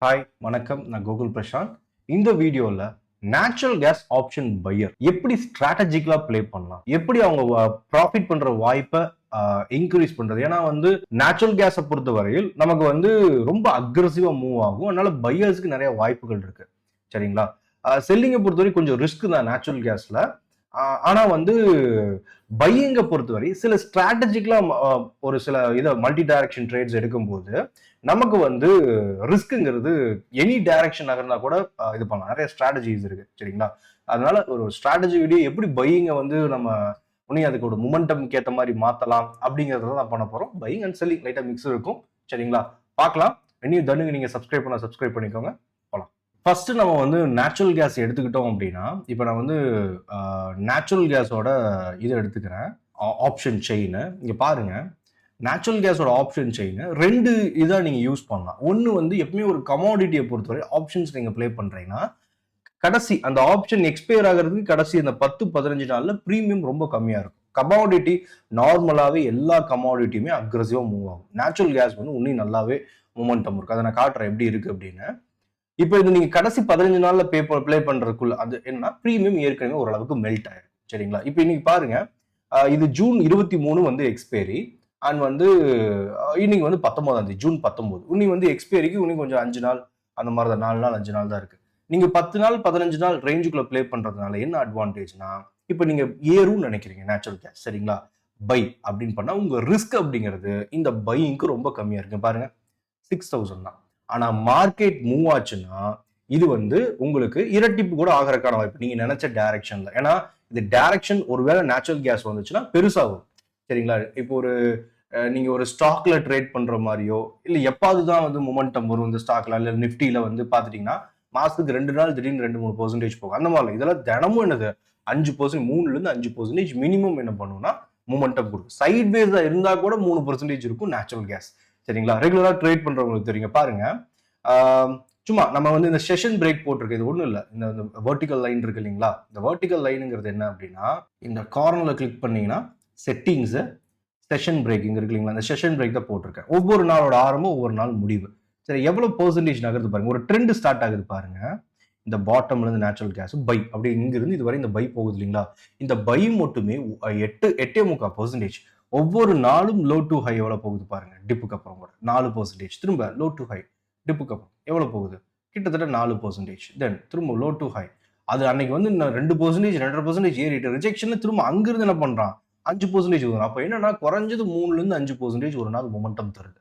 Hi வணக்கம், நான் கோகுல் பிரசாந்த். இந்த வீடியோல நேச்சுரல் கேஸ் ஆப்ஷன் பையர் எப்படி ஸ்ட்ராட்டஜிக்கலா ப்ளே பண்ணலாம், எப்படி அவங்க ப்ராஃபிட் பண்ற வாய்ப்பை இன்க்ரீஸ் பண்றது. ஏன்னா நேச்சுரல் கேஸை பொறுத்த வரையில் நமக்கு ரொம்ப அக்ரெசிவா மூவ் ஆகும். அதனால பையர்ஸ்க்கு நிறைய வாய்ப்புகள் இருக்கு. சரிங்களா? செல்லிங்கை பொறுத்தவரை கொஞ்சம் ரிஸ்க் தான் நேச்சுரல் கேஸ்ல. ஆனா பையிங்கை பொறுத்தவரை சில ஸ்ட்ராட்டஜிக்கலா ஒரு சில மல்டி டைரக்ஷன் ட்ரேட்ஸ் எடுக்கும்போது நமக்கு ரிஸ்க்குங்கிறது எனி டைரக்ஷன் நகர்னா கூட இது பண்ணலாம். நிறைய ஸ்ட்ராட்டஜிஸ் இருக்கு. சரிங்களா? அதனால ஒரு ஸ்ட்ராட்டஜி வீடியோ எப்படி பையிங்கை நம்ம உடனே அதுக்கு ஒரு மொமெண்டம்க்கு ஏற்ற மாதிரி மாத்தலாம் அப்படிங்கறத தான் பண்ண போறோம். பையிங் அண்ட் செல்லிங் லைட்டா மிக்ஸ் இருக்கும். சரிங்களா? பார்க்கலாம். இன்னும் தண்ணுங்க நீங்க சப்ஸ்கிரைப் பண்ணிக்கோங்க. போலாம். ஃபர்ஸ்ட் நம்ம நேச்சுரல் கேஸ் எடுத்துக்கிட்டோம் அப்படின்னா, இப்போ நான் நேச்சுரல் கேஸோட இதை எடுத்துக்கிறேன், ஆப்ஷன் செயின். இங்க பாருங்க, நேச்சுரல் கேஸோட ஆப்ஷன் செயின் ரெண்டு இதை நீங்க யூஸ் பண்ணலாம். ஒன்னு எப்பவுமே ஒரு கமாடிட்டியை பொறுத்தவரை ஆப்ஷன்ஸ் நீங்க பிளே பண்றீங்கன்னா, கடைசி அந்த ஆப்ஷன் எக்ஸ்பயர் ஆகிறதுக்கு கடைசி அந்த 10-15 நாள்ல ப்ரீமியம் ரொம்ப கம்மியா இருக்கும். கமாடிட்டி நார்மலாவே எல்லா கமாடிட்டியுமே அக்ரெசிவா மூவ் ஆகும். நேச்சுரல் கேஸ் இன்னும் நல்லாவே மொமெண்டம் இருக்கு. அதை நான் காட்டுறேன் எப்படி இருக்கு அப்படின்னு. இப்போ இது நீங்க கடைசி 15 நாள்ல ப்ளே பண்றதுக்குள்ள அது என்ன ப்ரீமியம் ஏற்கனவே ஓரளவுக்கு மெல்ட் ஆயிரும். சரிங்களா? இப்போ இன்னைக்கு பாருங்க, இது ஜூன் 23 எக்ஸ்பைரி அண்ட் இன்னைக்கு 19ஆம் தேதி ஜூன் 19. இன்னைக்கு எக்ஸ்பைரிக்கு இன்னும் கொஞ்சம் 5 நாள் அந்த மாதிரி தான், 4 நாள் 5 நாள் தான் இருக்கு. நீங்க 10 நாள் 15 நாள் ரேஞ்சுக்குள்ள ப்ளே பண்றதுனால என்ன அட்வான்டேஜ்னா, இப்போ நீங்க ஏறும்னு நினைக்கிறீங்க நேச்சுரல் கேஸ். சரிங்களா? பை அப்படின்னு பண்ணா உங்க ரிஸ்க் அப்படிங்கிறது இந்த பையிங்க்கு ரொம்ப கம்மியா இருக்கு. பாருங்க, 6000 தான். ஆனா மார்க்கெட் மூவ் ஆச்சுன்னா இது உங்களுக்கு இரட்டிப்பு கூட ஆகிறதுக்கான வாய்ப்பு, நீங்க நினைச்ச டைரக்ஷன்ல. ஏன்னா இது டைரக்ஷன் ஒருவேளை நேச்சுரல் கேஸ் வந்துச்சுன்னா பெருசா வரும். சரிங்களா? இப்போ நீங்க ஒரு ஸ்டாக்ல ட்ரேட் பண்ற மாதிரியோ இல்ல எப்பாவதுதான் மொமெண்டம் வரும் இந்த ஸ்டாக்ல இல்ல நிப்டில பாத்துட்டீங்கன்னா மாசத்துக்கு 2 நாள் திடீர்னு 2-3% போகும். அந்த மாதிரி இதெல்லாம் தினமும் என்னது 5%, 3-5% மினிமம் என்ன பண்ணும்னா மொமெண்டம் கொடுக்கும். சைட் வேஸா இருந்தா கூட 3% இருக்கும் நேச்சுரல் கேஸ். சரிங்களா? ரெகுலரா ட்ரேட் பண்றவங்களுக்கு தெரியுங்க. பாருங்க, சும்மா நம்ம இந்த செஷன் பிரேக் போட்டிருக்கு. இது ஒண்ணும் இல்ல, இந்த வெர்டிகல் லைன் இருக்கு இல்லைங்களா? இந்த வெர்டிகல் லைனுங்கிறது என்ன அப்படின்னா, இந்த கார்னர்ல கிளிக் பண்ணீங்கன்னா செட்டிங்ஸ், செஷன் பிரேக்கிங் இருக்கு இல்லைங்களா? இந்த செஷன் பிரேக் தான் போட்டிருக்கேன். ஒவ்வொரு நாளோட ஆரம்பம் ஒவ்வொரு நாள் முடிவு. சரி, எவ்வளவு பெர்சன்டேஜ் நகருது பாருங்க. ஒரு ட்ரெண்ட் ஸ்டார்ட் ஆகுது பாருங்க. இந்த பாட்டம்ல இருந்து நேச்சுரல் கேஸ் பை அப்படி இங்க இருந்து இதுவரை இந்த பை போகுது இல்லைங்களா? இந்த பை மட்டுமே 8.75%. ஒவ்வொரு நாளும் லோ டு ஹை எவ்வளவு போகுது பாருங்க. டிப்புக்கு அப்புறம் கூட 4%. திரும்ப லோ டு ஹை, டிப்புக்கு அப்புறம் எவ்வளவு போகுது? கிட்டத்தட்ட 4%. தென் திரும்ப லோ டு ஹை. அது அன்னைக்கு 2%, 2.5% ஏறிட்டு ரிஜெக்ஷன்ல திரும்ப அங்கிருந்து என்ன பண்றான்? 5% வரும். அப்ப என்னன்னா குறைஞ்சது 3-5% ஒரு நாள் மொமெண்டம் தருது.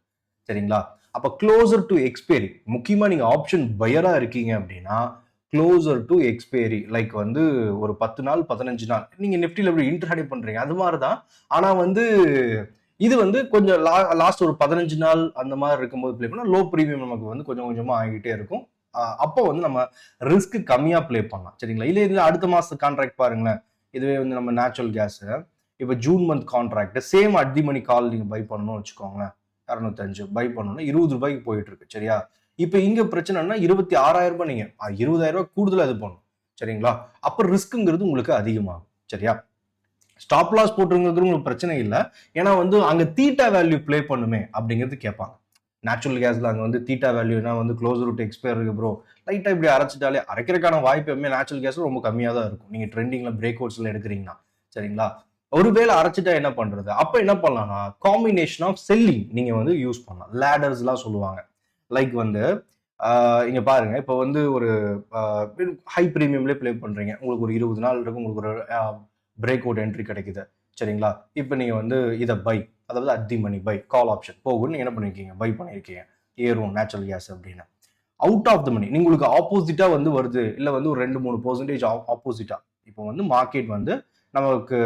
சரிங்களா? அப்ப க்ளோசர் டு எக்ஸ்பைரி, முக்கியமா நீங்க ஆப்ஷன் பையரா இருக்கீங்க அப்படின்னா க்ளோசர் டு எக்ஸ்பைரி லைக் ஒரு 10 நாள் 15 நாள் நீங்க நிப்டில எப்படி இன்டர்ஹேண்ட் பண்றீங்க அது மாதிரிதான். ஆனா இது கொஞ்சம் லாஸ்ட் ஒரு 15 நாள் அந்த மாதிரி இருக்கும்போது பிளே பண்ணா லோ ப்ரீமியம் நமக்கு கொஞ்சம் கொஞ்சமா ஆகிட்டே இருக்கும். அப்போ நம்ம ரிஸ்க் கம்மியா பிளே பண்ணலாம். சரிங்களா? இல்ல அடுத்த மாச கான்ட்ராக்ட் பாருங்களேன். இதுவே நம்ம நேச்சுரல் கேஸ் இப்ப June month contract same at the money call நீங்க பை பண்ணணும்னு வச்சுக்கோங்க. 205 பை பண்ணணும்னா 20 ரூபாய்க்கு போயிட்டு இருக்கு. சரியா? இப்ப இங்க பிரச்சனைனா 26,000 ரூபாய், நீங்க 20,000 ரூபாய் கூடுதலா இது பண்ணணும். சரிங்களா? அப்ப ரிஸ்க்ங்கிறது உங்களுக்கு அதிகமாகும். சரியா? ஸ்டாப் லாஸ் போட்டுருங்கிறது உங்களுக்கு பிரச்சனை இல்லை. ஏன்னா அங்க தீட்டா வேல்யூ பிளே பண்ணுமே அப்படிங்கிறது கேட்பாங்க. நேச்சுரல் கேஸ்ல அங்க தீட்டா வேல்யூனா க்ளோஸ் ரூட் எக்ஸ்பயர் இருக்கு ப்ரோ, லைட்டா இப்படி அரைச்சிட்டாலே அரைக்கிறதுக்கான வாய்ப்பு எப்பவுமே நேச்சுரல் கேஸ் ரொம்ப கம்மியா தான் இருக்கும். நீங்க ட்ரெண்டிங்ல பிரேக் அவுட்ஸ்ல எடுக்கிறீங்கன்னா. சரிங்களா? ஒருவேளை அரைச்சிட்டா என்ன பண்றது? அப்ப என்ன பண்ணலாம்னா காம்பினேஷன் ஆஃப் செல்லிங் நீங்க யூஸ் பண்ணலாம். லேடர்ஸ் எல்லாம் சொல்லுவாங்க. லைக் இங்க பாருங்க, இப்ப ஒரு ஹை பிரீமியம்ல பிளே பண்றீங்க. உங்களுக்கு ஒரு 20 நாள் இருக்கு, உங்களுக்கு ஒரு பிரேக் அவுட் என்ட்ரி கிடைக்குது. சரிங்களா? இப்ப நீங்க இதை பை, அதாவது at the money buy call option போகும்னு நீங்க என்ன பண்ணிருக்கீங்க? பை பண்ணிருக்கீங்க. ஏறும் நேச்சுரல் கேஸ் அப்படின்னு. அவுட் ஆஃப் த மணி உங்களுக்கு ஆப்போசிட்டா வருது, இல்ல ஒரு 2-3% ஆப்போசிட்டா. இப்போ மார்க்கெட் நமக்கு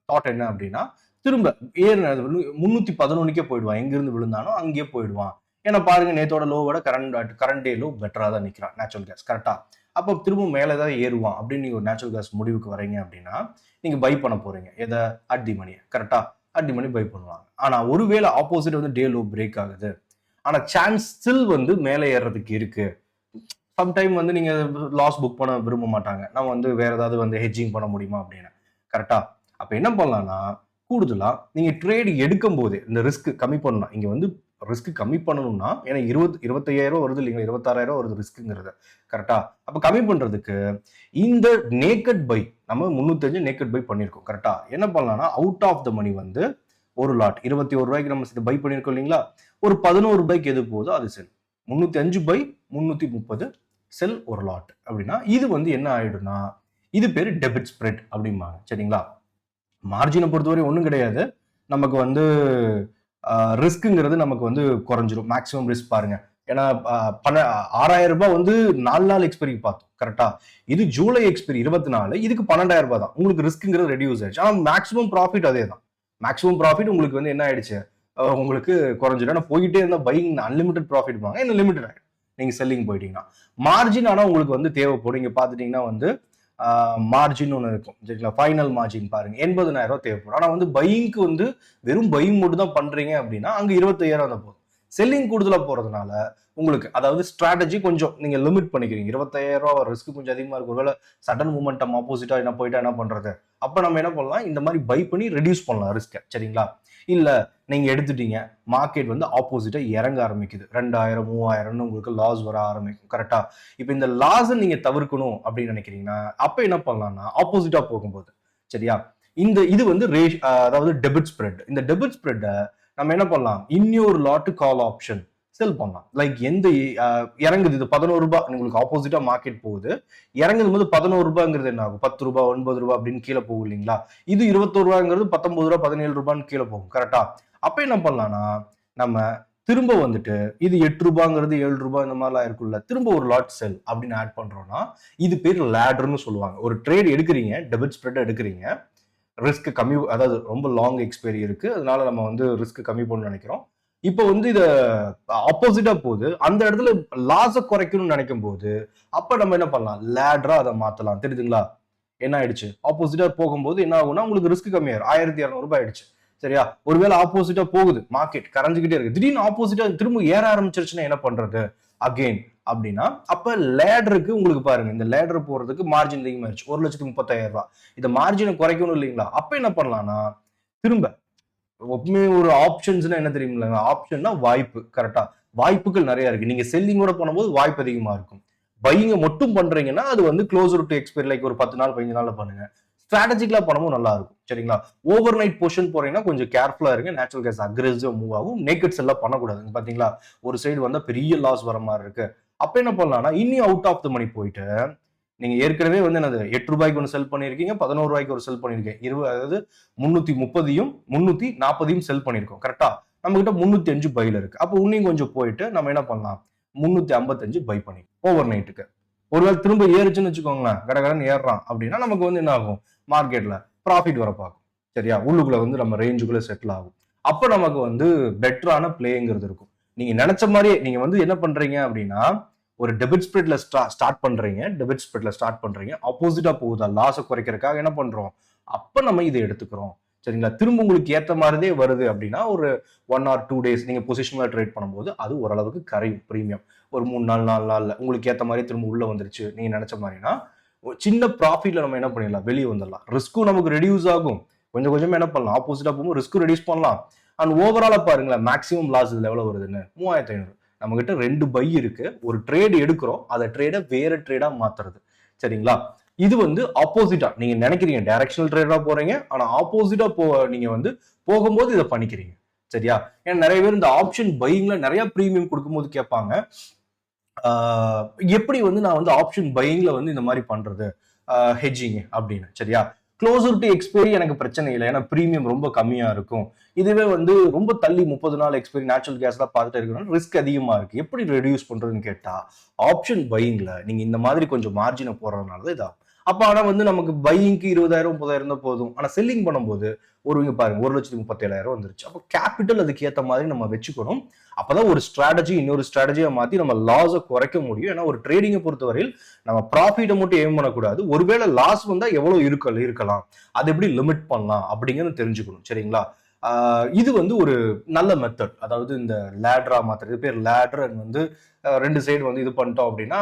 தாட் என்ன அப்படின்னா, திரும்ப ஏறினது 311க்கே போயிடுவான். எங்கிருந்து விழுந்தானோ அங்கேயே போயிடுவான். ஏன்னா பாருங்க, நேத்தோட லோவோட கரண்ட் டே லோ பெட்டரா தான் நிக்கிறான் நேச்சுரல் கேஸ். கரெக்டா? அப்போ திரும்ப மேலே தான் ஏறுவான் அப்படின்னு நீங்க ஒரு நேச்சுரல் கேஸ் முடிவுக்கு வரீங்க அப்படின்னா நீங்க பை பண்ண போறீங்க. எதை? அட் தி மணி. கரெக்டா? அட் தி மணி பை பண்ணுவாங்க. ஆனா ஒருவேளை ஆப்போசிட் டே லோ பிரேக் ஆகுது, ஆனா சான்ஸ் ஸ்டில் மேலே ஏறதுக்கு இருக்கு. சம்டைம் நீங்க லாஸ் புக் பண்ண விரும்ப மாட்டாங்க. நம்ம வேற ஏதாவது ஹெட்ஜிங் பண்ண முடியுமா அப்படின்னு. கரெக்டா? அப்ப என்ன பண்ணலாம்னா கூடுதலா நீங்க ட்ரேட் எடுக்கும் போது இந்த ரிஸ்க் கம்மி பண்ணலாம். இங்க ரிஸ்க் கம்மி பண்ணணும்னா, ஏன்னா 25,000 வருது இல்லைங்களா, 26,000 வருது ரிஸ்க்குங்கிறது, கரெக்டா? அப்ப கம்மி பண்றதுக்கு இந்த நேக்கட் பை நம்ம 305 நேக்கட் பை பண்ணியிருக்கோம், கரெக்டா? என்ன பண்ணலாம்னா, அவுட் ஆஃப் த மணி வந்து ஒரு லாட் 21 ரூபாய்க்கு நம்ம பை பண்ணியிருக்கோம் இல்லைங்களா, ஒரு 11 ரூபாய்க்கு எது போதோ அது செல். 305 பை 330 செல் ஒரு லாட் அப்படின்னா இது வந்து என்ன ஆயிடும்னா, இது பேரு டெபிட் ஸ்ப்ரெட் அப்படிம்பாங்க, சரிங்களா? மார்ஜினை பொறுத்தவரை ஒன்றும் கிடையாது. நமக்கு வந்து ரிஸ்க்குங்கிறது நமக்கு வந்து குறைஞ்சிரும். மேக்ஸிமம் ரிஸ்க் பாருங்க. ஏன்னா 6,000 ரூபாய் வந்து 4 நாள் எக்ஸ்பைரிக்கு பார்த்தோம், கரெக்டா? இது ஜூலை எக்ஸ்பைரி 24, இதுக்கு 12,000 ரூபாய் தான். உங்களுக்கு ரிஸ்க்குங்கிறது ரெடியூஸ் ஆயிடுச்சு. ஆனால் மேக்ஸிமம் ப்ராஃபிட் அதே தான். மேக்ஸிமம் ப்ராஃபிட் உங்களுக்கு வந்து என்ன ஆயிடுச்சு, உங்களுக்கு குறைஞ்சிடும். ஏன்னா போயிட்டே இருந்தால் பையிங் அன்லிமிட்டட் ப்ராஃபிட் வாங்க, இந்த லிமிட்டட் ஆகிடும் நீங்க செல்லிங் போயிட்டீங்கன்னா. மார்ஜின் ஆனால் உங்களுக்கு வந்து தேவைப்படும். இங்க பார்த்துட்டீங்கன்னா வந்து மார்ஜின் ஒன்று இருக்கும், சரிங்களா? ஃபைனல் மார்ஜின் பாருங்க 80,000 ரூபாய் தேவைப்படும். ஆனால் வந்து பையிங்க்கு வந்து வெறும் பையிங் மட்டும் தான் பண்றீங்க அப்படின்னா அங்க 25,000 தான் போதும். செல்லிங் கூடுதலா போறதுனால உங்களுக்கு அதாவது ஸ்ட்ராட்டஜி கொஞ்சம் நீங்க லிமிட் பண்ணிக்கிறீங்க. 25,000 ரூபாய் ரிஸ்க் கொஞ்சம் அதிகமா இருக்கும். ஒருவேளை சடன் மூமெண்டம் ஆப்போசிட்டா என்ன போயிட்டா என்ன பண்றது? அப்ப நம்ம என்ன பண்ணலாம், இந்த மாதிரி பை பண்ணி ரெடியூஸ் பண்ணலாம் ரிஸ்க், சரிங்களா? இல்ல நீங்க எடுத்துட்டீங்க, மார்க்கெட் வந்து ஆப்போசிட்டா இறங்க ஆரம்பிக்குது, 2,000 3,000 உங்களுக்கு லாஸ் வர ஆரம்பிக்கும், கரெக்டா? இப்ப இந்த லாஸ் நீங்க தவிர்க்கணும் அப்படின்னு நினைக்கிறீங்கன்னா அப்ப என்ன பண்ணலாம்னா, ஆப்போசிட்டா போகும்போது, சரியா, இது வந்து அதாவது டெபிட் ஸ்ப்ரெட். இந்த டெபிட் ஸ்ப்ரெட்டை நம்ம என்ன பண்ணலாம், இன்னொரு லாட் கால் ஆப்ஷன் செல் பண்ணலாம். லைக் எந்த இறங்குது, இது 11 ரூபாய் உங்களுக்கு ஆப்போசிட்டா மார்க்கெட் போகுது, இறங்குது போது 11 ரூபாய்ங்கிறது என்ன ஆகும், 10 ரூபாய் 9 ரூபாய் அப்படின்னு கீழே போகும் இல்லைங்களா? இது 21 ரூபாய்ங்கிறது 19 ரூபாய் 17 ரூபான்னு கீழே போகும், கரெக்டா? அப்ப என்ன பண்ணலாம்னா, நம்ம திரும்ப வந்துட்டு இது 8 ரூபாய்ங்கிறது 7 ரூபாய் இந்த மாதிரிலாம் இருக்குல்ல, திரும்ப ஒரு லாட் செல் அப்படின்னு ஆட் பண்றோம்னா இது பேர் லேடர்னு சொல்லுவாங்க. ஒரு ட்ரேட் எடுக்கிறீங்க, டெபிட் ஸ்ப்ரெட் எடுக்கிறீங்க, ரிஸ்க் கம்மி, அதாவது ரொம்ப லாங் எக்ஸ்பைரி இருக்கு, அதனால நம்ம வந்து ரிஸ்க் கம்மி பண்ணணும்னு நினைக்கிறோம். இப்போ வந்து இத ஆப்போசிட்டா போகுது, அந்த இடத்துல லாஸ குறைக்கணும்னு நினைக்கும் போது அப்ப நம்ம என்ன பண்ணலாம், லேடரா அதை மாத்தலாம். தெரியுதுங்களா? என்ன ஆயிடுச்சு, ஆப்போசிட்டா போகும்போது என்ன ஆகும்னா உங்களுக்கு ரிஸ்க் கம்மியாயிரும். 1,200 ரூபாய் ஆயிடுச்சு, சரியா? ஒருவேளை ஆப்போசிட்டா போகுது, மார்க்கெட் கரைஞ்சுக்கிட்டே இருக்கு, திடீர்னு ஆப்போசிட்டா திரும்ப ஏற ஆரம்பிச்சிருச்சுன்னா என்ன பண்றது அகெயின் அப்படின்னா, அப்ப லேடருக்கு உங்களுக்கு பாருங்க, இந்த லேடர் போறதுக்கு மார்ஜின் அதிகமாயிருச்சு, 1,30,000 ரூபாய். இந்த மார்ஜினை குறைக்கணும் இல்லைங்களா? அப்ப என்ன பண்ணலாம்னா, திரும்ப எப்பவுமே ஒரு ஆப்ஷன்ஸ்னா என்ன தெரியுங்களா, ஆப்ஷன்னா வாய்ப்பு, கரெக்டா? வாய்ப்புகள் நிறைய இருக்கு. நீங்க செல்லிங்கோட பண்ணும்போது வாய்ப்பு அதிகமா இருக்கும். பையிங்க மட்டும் பண்றீங்கன்னா அது வந்து க்ளோசர் டு எக்ஸ்பைரி, லைக் ஒரு 10 நாள் 15 நாள்ல பண்ணுங்க. ஸ்ட்ராட்டஜிக்கலா பண்ணும்போது நல்லா இருக்கும், சரிங்களா? ஓவர் நைட் பொசிஷன் போறீங்கன்னா கொஞ்சம் கேர்ஃபுல்லா இருங்க. நேச்சுரல் கேஸ் அக்ரெசிவா மூவ் ஆகும். நேக்கட்ஸ் எல்லாம் பண்ணக்கூடாது. பாத்தீங்களா, ஒரு சைடு வந்தா பெரிய லாஸ் வர மாதிரி இருக்கு. அப்ப என்ன பண்ணலாம்னா, இன்னும் அவுட் ஆஃப் த மணி போயிட்டு நீங்க ஏற்கனவே வந்து என்னது 8 ரூபாய்க்கு ஒன்று செல் பண்ணிருக்கீங்க, 11 ரூபாய்க்கு ஒரு செல் பண்ணிருக்கீங்க, அதாவது 330யும் 340யும் செல் பண்ணிருக்கோம், கரெக்டா? நம்ம கிட்ட 305 பைல இருக்கு. அப்போ இன்னும் கொஞ்சம் போயிட்டு நம்ம என்ன பண்ணலாம், 355 பை பண்ணி ஓவர் நைட்டுக்கு. ஒருவேளை திரும்ப ஏறுச்சுன்னு வச்சுக்கோங்களேன், கடகடன்னு ஏறுறான் அப்படின்னா நமக்கு வந்து என்ன ஆகும், மார்க்கெட்ல ப்ராஃபிட் வர பார்க்கும், சரியா? உள்ளுக்குள்ள வந்து நம்ம ரேஞ்சுக்குள்ள செட்டில் ஆகும். அப்ப நமக்கு வந்து பெட்டரான பிளேங்கிறது இருக்கும். நீங்க நினைச்ச மாதிரியே நீங்க வந்து என்ன பண்றீங்க அப்படின்னா, ஒரு டெபிட் ஸ்ப்ரெட்ல ஸ்டார்ட் பண்றீங்க, ஆப்போசிட்டா போகுதா, லாஸை குறைக்கிறதுக்காக என்ன பண்றோம், அப்ப நம்ம இதை எடுத்துக்கிறோம், சரிங்களா? திரும்ப உங்களுக்கு ஏத்த மாதிரியே வருது அப்படின்னா ஒரு 1 or 2 days நீங்க பொசிஷன்ல ட்ரேட் பண்ணும்போது அது ஓரளவுக்கு கரையும் பிரீமியம். ஒரு 3 நாள் 4 நாள்ல உங்களுக்கு ஏத்த மாதிரி திரும்ப உள்ள வந்துருச்சு நீங்க நினைச்ச மாதிரினா, சின்ன ப்ராஃபிட்ல நம்ம என்ன பண்ணிடலாம், வெளியே வந்துடலாம். ரிஸ்க்கும் நமக்கு ரெடியூஸ் ஆகும். கொஞ்சம் கொஞ்சமா என்ன பண்ணலாம், ஆப்போசிட்டா போகும்போது ரிஸ்க்கும் ரெடியூஸ் பண்ணலாம். அண்ட் ஓவராலா பாருங்களேன், மேக்ஸிமம் லாஸ் இதுல எவ்வளவு வருதுன்னு, 3,500. நம்ம கிட்ட 2 பை இருக்கு, ஒரு ட்ரேட் எடுக்கிறோம், அதை ட்ரேட வேற ட்ரேடா மாத்துறது, சரிங்களா? இது வந்து ஆப்போசிட்டா நீங்க நினைக்கிறீங்க டைரக்ஷனல் ட்ரேடரா போறீங்க, ஆனா ஆப்போசிட்டா நீங்க வந்து போகும்போது இதை பண்ணிக்கிறீங்க, சரியா? ஏன்னா நிறைய பேர் இந்த ஆப்ஷன் பையிங்ல நிறைய பிரீமியம் கொடுக்கும்போது கேட்பாங்க, எப்படி வந்து நான் வந்து ஆப்ஷன் பையிங்ல வந்து இந்த மாதிரி பண்றது ஹெட்ஜிங் அப்படின்னு, சரியா? க்ளோசர் டு எக்ஸ்பைரி எனக்கு பிரச்சனை இல்லை, ஏன்னா பிரீமியம் ரொம்ப கம்மியா இருக்கும். இதுவே வந்து ரொம்ப தள்ளி 30 நாள் எக்ஸ்பைரி நேச்சுரல் கேஸ்லாம் பார்த்துட்டு இருக்கணும், ரிஸ்க் அதிகமா இருக்கு. எப்படி ரெடியூஸ் பண்றதுன்னு கேட்டா, ஆப்ஷன் பையிங்ல நீங்க இந்த மாதிரி கொஞ்சம் மார்ஜினை போடுறதுனால இதாகும். அப்ப ஆனா வந்து நமக்கு பையிங்க்கு 20,000 30,000 தான் போதும். ஆனா செல்லிங் பண்ணும்போது ஒரு பாருங்க 1,37,000 வந்துருச்சு. அப்போ கேபிட்டல் அதுக்கு ஏத்த மாதிரி நம்ம வச்சுக்கணும். அப்பதான் ஒரு ஸ்ட்ராட்டஜி இன்னொரு ஸ்ட்ராட்டஜியா மாத்தி நம்ம லாஸை குறைக்க முடியும். ஏன்னா ஒரு ட்ரேடிங்கை பொறுத்தவரையில் நம்ம ப்ராஃபிட்டை மட்டும் எய்ம் பண்ணக்கூடாது. ஒருவேளை லாஸ் வந்தா எவ்வளவு இருக்கலாம், அது எப்படி லிமிட் பண்ணலாம் அப்படிங்கிறது தெரிஞ்சுக்கணும், சரிங்களா? இது வந்து ஒரு நல்ல மெத்தட். அதாவது இந்த லேடரா மாத்துறது பேர் லேடர் வந்து 2 சைடு வந்து இது பண்ணிட்டோம் அப்படின்னா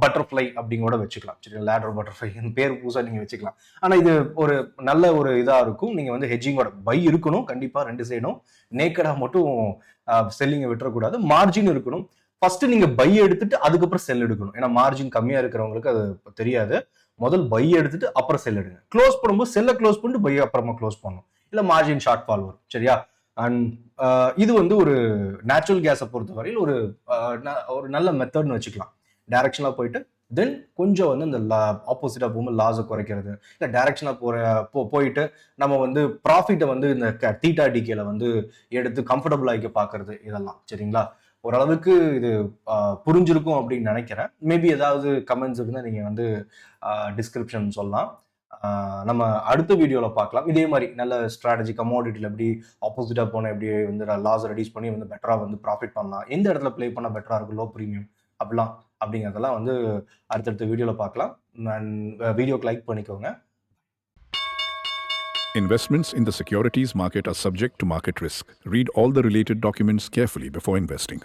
பட்டர்ஃப்ளை அப்படின்னு கூட வச்சுக்கலாம். சரி, லேடர் பட்டர்ஃப்ளை பேர் புதுசாக நீங்கள் வச்சுக்கலாம். ஆனால் இது ஒரு நல்ல ஒரு இதாக இருக்கும். நீங்கள் வந்து ஹெட்ஜிங்கோட பை இருக்கணும் கண்டிப்பாக, 2 சைடும். நேக்கடாக மட்டும் செல்லிங்கை விட்டுறக்கூடாது. மார்ஜின் இருக்கணும். ஃபர்ஸ்ட் நீங்க பை எடுத்துட்டு அதுக்கப்புறம் செல் எடுக்கணும். ஏன்னா மார்ஜின் கம்மியா இருக்கிறவங்களுக்கு அது தெரியாது. முதல் பை எடுத்துட்டு அப்புறம் செல் எடுங்க. க்ளோஸ் பண்ணும்போது செல்லை க்ளோஸ் பண்ணிட்டு பை அப்புறமா க்ளோஸ் பண்ணணும். இல்லை மார்ஜின் ஷார்ட் ஃபால் வரும். சரியா? அண்ட் இது வந்து ஒரு நேச்சுரல் கேஸை பொறுத்தவரையில் ஒரு நல்ல மெத்தட்னு வச்சுக்கலாம். டைரக்ஷனாக போயிட்டு தென் கொஞ்சம் வந்து இந்த ஆப்போசிட்டாக போகும்போது லாஸை குறைக்கிறது, இல்லை டைரக்ஷனாக போயிட்டு நம்ம வந்து ப்ராஃபிட்டை வந்து இந்த தீட்டா டிகேல வந்து எடுத்து கம்ஃபர்டபுள் ஆகிக்க பார்க்கறது, இதெல்லாம் சரிங்களா? ஓரளவுக்கு இது புரிஞ்சிருக்கும் அப்படின்னு நினைக்கிறேன். மேபி ஏதாவது கமெண்ட்ஸ் இருந்தால் நீங்கள் வந்து டிஸ்கிரிப்ஷன் சொல்லலாம். நம்ம அடுத்த வீடியோவில் பார்க்கலாம். இதே மாதிரி நல்ல ஸ்ட்ராட்டஜி கமோடிட்டியில் எப்படி ஆப்போசிட்டாக போனால் எப்படி வந்து லாஸ் ரெடியூஸ் பண்ணி வந்து பெட்டராக வந்து ப்ராஃபிட் பண்ணலாம், எந்த இடத்துல ப்ளே பண்ணால் பெட்டராக இருக்கும், லோ ப்ரீமியம் அப்படிங்கிறதெல்லாம் வந்து அடுத்தடுத்த வீடியோவில் பார்க்கலாம். வீடியோக்கு லைக் பண்ணிக்கோங்க. Investments in the securities market are subject to market risk. Read all the related documents carefully before investing.